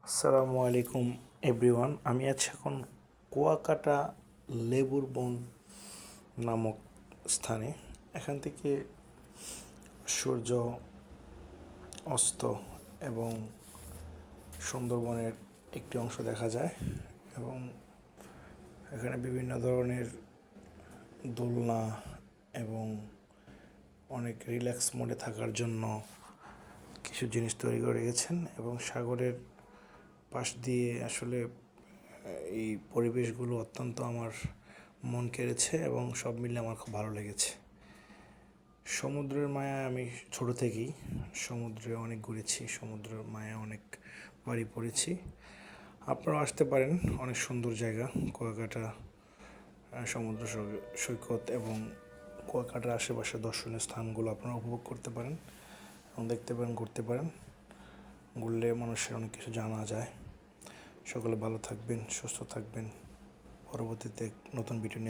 আসসালামু আলাইকুম এভরিওয়ান। আমি আছি এখন কুয়াকাটা লেবুর বন নামক স্থানে। এখান থেকে সূর্য অস্ত এবং সুন্দরবনের একটি অংশ দেখা যায় এবং এখানে বিভিন্ন ধরনের দোলনা এবং অনেক রিল্যাক্স মোডে থাকার জন্য কিছু জিনিস তৈরি করে রেখেছেন এবং সাগরের পাশ দিয়ে আসলে এই পরিবেশগুলো অত্যন্ত আমার মন কেড়েছে এবং সব মিলে আমার খুব ভালো লেগেছে। সমুদ্রের মায়া আমি ছোট থেকেই সমুদ্রে অনেক ঘুরেছি, সমুদ্রের মায়া অনেক বাড়ি পড়েছি। আপনারাও আসতে পারেন, অনেক সুন্দর জায়গা কুয়াকাটা সমুদ্র সৈকত এবং কুয়াকাটার আশেপাশে দর্শনীয় স্থানগুলো আপনারা উপভোগ করতে পারেন এবং দেখতে পারেন, ঘুরতে পারেন। ঘুরলে মানুষের অনেক কিছু জানা যায়। সকলে ভালো থাকবেন, সুস্থ থাকবেন। পরবর্তীতে নতুন ভিডিও নিয়ে